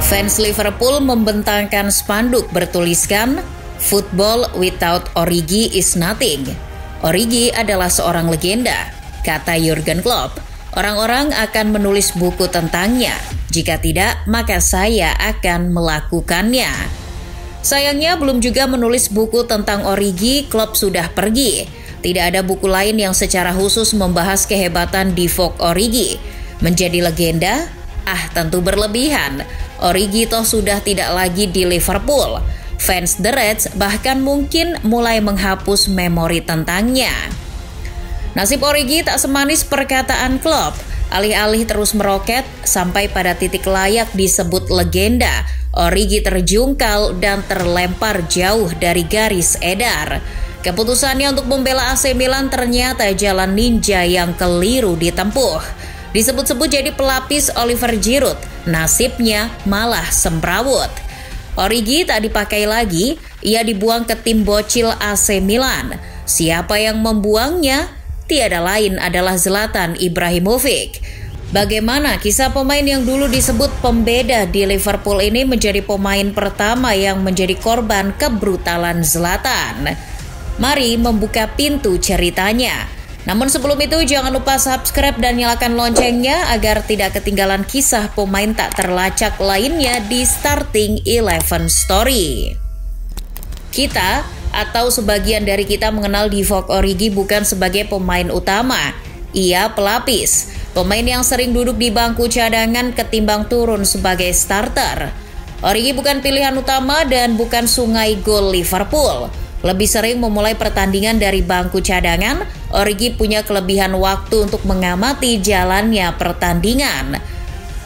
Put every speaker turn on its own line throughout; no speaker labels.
Fans Liverpool membentangkan spanduk bertuliskan, "Football without Origi is nothing." Origi adalah seorang legenda, kata Jurgen Klopp. Orang-orang akan menulis buku tentangnya. Jika tidak, maka saya akan melakukannya. Sayangnya belum juga menulis buku tentang Origi, Klopp sudah pergi. Tidak ada buku lain yang secara khusus membahas kehebatan Divock Origi. Menjadi legenda? Tentu berlebihan. Origi toh sudah tidak lagi di Liverpool. Fans The Reds bahkan mungkin mulai menghapus memori tentangnya. Nasib Origi tak semanis perkataan Klopp. Alih-alih terus meroket sampai pada titik layak disebut legenda, Origi terjungkal dan terlempar jauh dari garis edar. Keputusannya untuk membela AC Milan ternyata jalan ninja yang keliru ditempuh. Disebut-sebut jadi pelapis Oliver Giroud, nasibnya malah semrawut. Origi tak dipakai lagi, ia dibuang ke tim bocil AC Milan. Siapa yang membuangnya? Tiada lain adalah Zlatan Ibrahimovic. Bagaimana kisah pemain yang dulu disebut pembeda di Liverpool ini menjadi pemain pertama yang menjadi korban kebrutalan Zlatan? Mari membuka pintu ceritanya. Namun sebelum itu jangan lupa subscribe dan nyalakan loncengnya agar tidak ketinggalan kisah pemain tak terlacak lainnya di Starting 11 Story. Kita atau sebagian dari kita mengenal Divock Origi bukan sebagai pemain utama. Ia pelapis, pemain yang sering duduk di bangku cadangan ketimbang turun sebagai starter. Origi bukan pilihan utama dan bukan sungai gol Liverpool. Lebih sering memulai pertandingan dari bangku cadangan, Origi punya kelebihan waktu untuk mengamati jalannya pertandingan.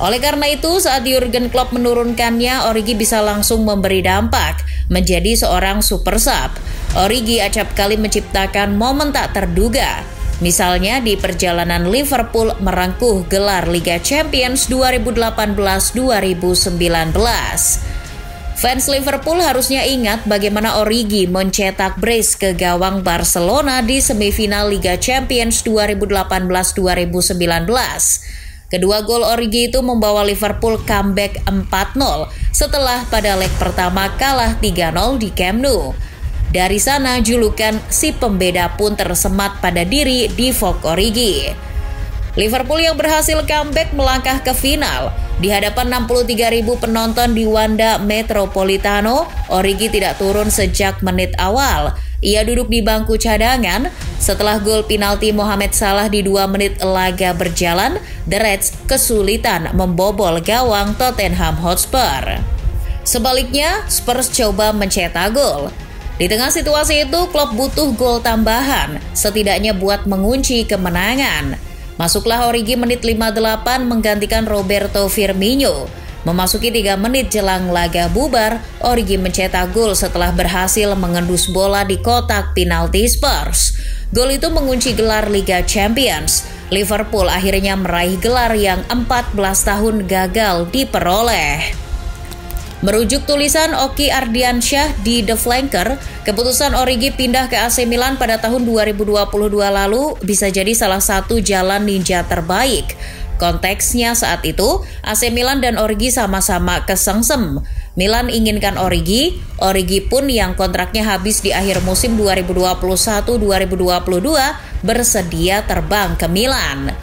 Oleh karena itu, saat Jurgen Klopp menurunkannya, Origi bisa langsung memberi dampak, menjadi seorang super sub. Origi acap kali menciptakan momen tak terduga. Misalnya di perjalanan Liverpool merengkuh gelar Liga Champions 2018-2019. Fans Liverpool harusnya ingat bagaimana Origi mencetak brace ke gawang Barcelona di semifinal Liga Champions 2018-2019. Kedua gol Origi itu membawa Liverpool comeback 4-0 setelah pada leg pertama kalah 3-0 di Camp Nou. Dari sana julukan si pembeda pun tersemat pada diri Divock Origi. Liverpool yang berhasil comeback melangkah ke final. Di hadapan 63.000 penonton di Wanda Metropolitano, Origi tidak turun sejak menit awal. Ia duduk di bangku cadangan. Setelah gol penalti Mohamed Salah di 2 menit laga berjalan, The Reds kesulitan membobol gawang Tottenham Hotspur. Sebaliknya, Spurs coba mencetak gol. Di tengah situasi itu, Klopp butuh gol tambahan, setidaknya buat mengunci kemenangan. Masuklah Origi menit 58 menggantikan Roberto Firmino. Memasuki 3 menit jelang laga bubar, Origi mencetak gol setelah berhasil mengendus bola di kotak penalti Spurs. Gol itu mengunci gelar Liga Champions. Liverpool akhirnya meraih gelar yang 14 tahun gagal diperoleh. Merujuk tulisan Oki Ardiansyah di The Flanker, keputusan Origi pindah ke AC Milan pada tahun 2022 lalu bisa jadi salah satu jalan ninja terbaik. Konteksnya saat itu, AC Milan dan Origi sama-sama kesengsem. Milan inginkan Origi pun yang kontraknya habis di akhir musim 2021-2022 bersedia terbang ke Milan.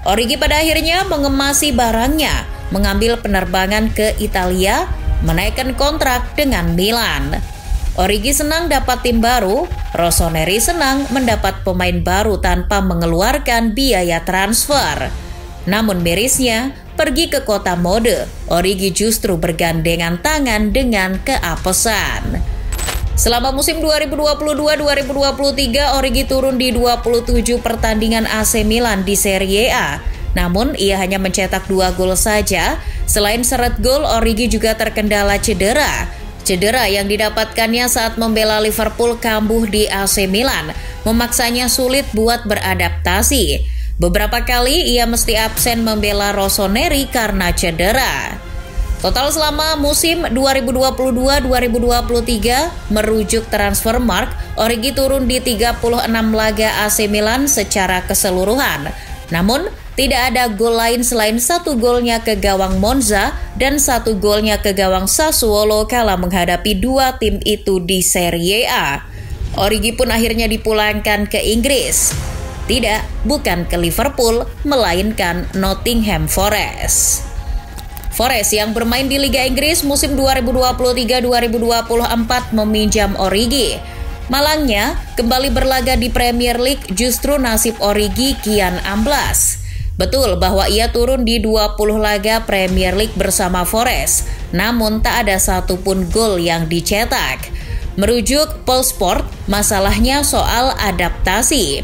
Origi pada akhirnya mengemasi barangnya, mengambil penerbangan ke Italia, menaikkan kontrak dengan Milan. Origi senang dapat tim baru, Rossoneri senang mendapat pemain baru tanpa mengeluarkan biaya transfer. Namun mirisnya, pergi ke kota mode, Origi justru bergandengan tangan dengan keapesan. Selama musim 2022-2023, Origi turun di 27 pertandingan AC Milan di Serie A. Namun ia hanya mencetak 2 gol saja. Selain seret gol, Origi juga terkendala cedera. Cedera yang didapatkannya saat membela Liverpool kambuh di AC Milan memaksanya sulit buat beradaptasi. Beberapa kali ia mesti absen membela Rossoneri karena cedera. Total selama musim 2022-2023 merujuk Transfermarkt, Origi turun di 36 laga AC Milan secara keseluruhan. Namun, tidak ada gol lain selain 1 golnya ke gawang Monza dan 1 golnya ke gawang Sassuolo kala menghadapi 2 tim itu di Serie A. Origi pun akhirnya dipulangkan ke Inggris. Tidak, bukan ke Liverpool, melainkan Nottingham Forest. Forest yang bermain di Liga Inggris musim 2023-2024 meminjam Origi. Malangnya, kembali berlaga di Premier League justru nasib Origi kian amblas. Betul bahwa ia turun di 20 laga Premier League bersama Forest, namun tak ada satupun gol yang dicetak. Merujuk Polsport, masalahnya soal adaptasi.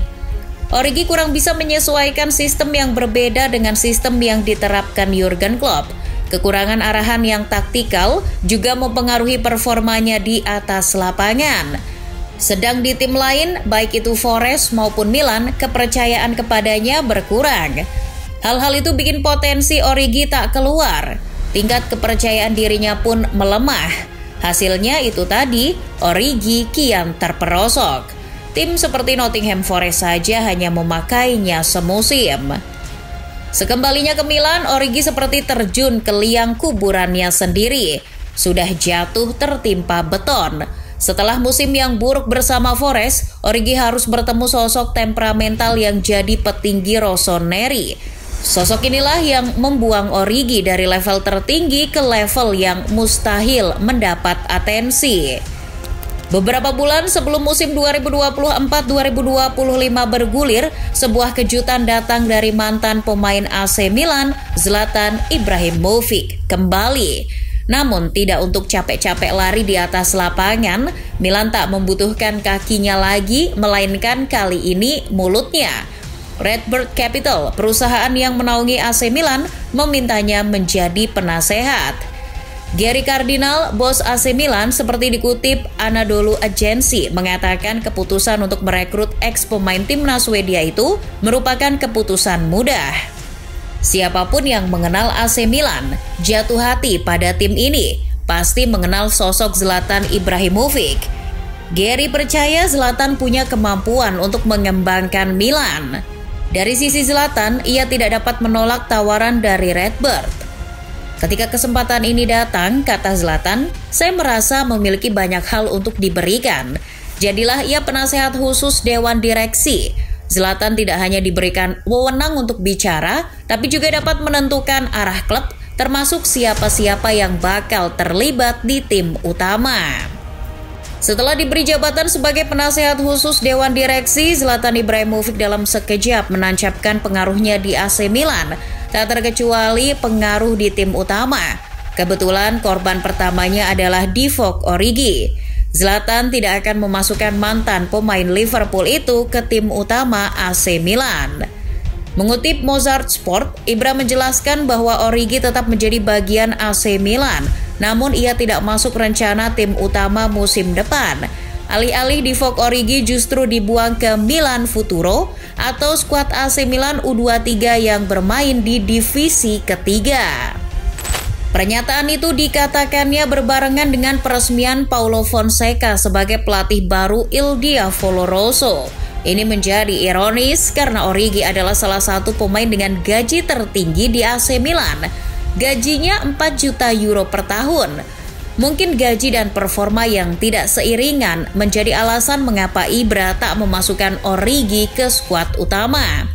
Origi kurang bisa menyesuaikan sistem yang berbeda dengan sistem yang diterapkan Jurgen Klopp. Kekurangan arahan yang taktikal juga mempengaruhi performanya di atas lapangan. Sedang di tim lain, baik itu Forest maupun Milan, kepercayaan kepadanya berkurang. Hal-hal itu bikin potensi Origi tak keluar. Tingkat kepercayaan dirinya pun melemah. Hasilnya itu tadi, Origi kian terperosok. Tim seperti Nottingham Forest saja hanya memakainya semusim. Sekembalinya ke Milan, Origi seperti terjun ke liang kuburannya sendiri. Sudah jatuh tertimpa beton. Setelah musim yang buruk bersama Forest, Origi harus bertemu sosok temperamental yang jadi petinggi Rossoneri. Sosok inilah yang membuang Origi dari level tertinggi ke level yang mustahil mendapat atensi. Beberapa bulan sebelum musim 2024-2025 bergulir, sebuah kejutan datang dari mantan pemain AC Milan, Zlatan Ibrahimovic, kembali. Namun tidak untuk capek-capek lari di atas lapangan, Milan tak membutuhkan kakinya lagi, melainkan kali ini mulutnya. Redbird Capital, perusahaan yang menaungi AC Milan, memintanya menjadi penasehat. Gary Cardinal, bos AC Milan, seperti dikutip Anadolu Agency, mengatakan keputusan untuk merekrut ex-pemain timnas Swedia itu merupakan keputusan mudah. Siapapun yang mengenal AC Milan jatuh hati pada tim ini, pasti mengenal sosok Zlatan Ibrahimovic. Gary percaya Zlatan punya kemampuan untuk mengembangkan Milan. Dari sisi Zlatan, ia tidak dapat menolak tawaran dari Redbird. Ketika kesempatan ini datang, kata Zlatan, saya merasa memiliki banyak hal untuk diberikan. Jadilah ia penasehat khusus Dewan Direksi. Zlatan tidak hanya diberikan wewenang untuk bicara, tapi juga dapat menentukan arah klub, termasuk siapa-siapa yang bakal terlibat di tim utama. Setelah diberi jabatan sebagai penasehat khusus Dewan Direksi, Zlatan Ibrahimovic dalam sekejap menancapkan pengaruhnya di AC Milan, tak terkecuali pengaruh di tim utama. Kebetulan korban pertamanya adalah Divock Origi. Zlatan tidak akan memasukkan mantan pemain Liverpool itu ke tim utama AC Milan. Mengutip Mozart Sport, Ibra menjelaskan bahwa Origi tetap menjadi bagian AC Milan, namun ia tidak masuk rencana tim utama musim depan. Alih-alih Divock Origi justru dibuang ke Milan Futuro atau skuad AC Milan U23 yang bermain di divisi ketiga. Pernyataan itu dikatakannya berbarengan dengan peresmian Paulo Fonseca sebagai pelatih baru Il Diavolo Rosso. Ini menjadi ironis karena Origi adalah salah satu pemain dengan gaji tertinggi di AC Milan. Gajinya 4 juta euro per tahun. Mungkin gaji dan performa yang tidak seiringan menjadi alasan mengapa Ibra tak memasukkan Origi ke skuad utama.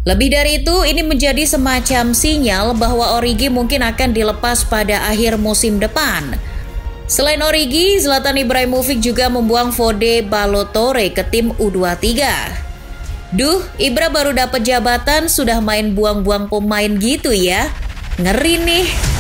Lebih dari itu, ini menjadi semacam sinyal bahwa Origi mungkin akan dilepas pada akhir musim depan. Selain Origi, Zlatan Ibrahimovic juga membuang Fode Ballo-Touré ke tim U23. Duh, Ibra baru dapat jabatan sudah main buang-buang pemain gitu ya. Ngeri nih.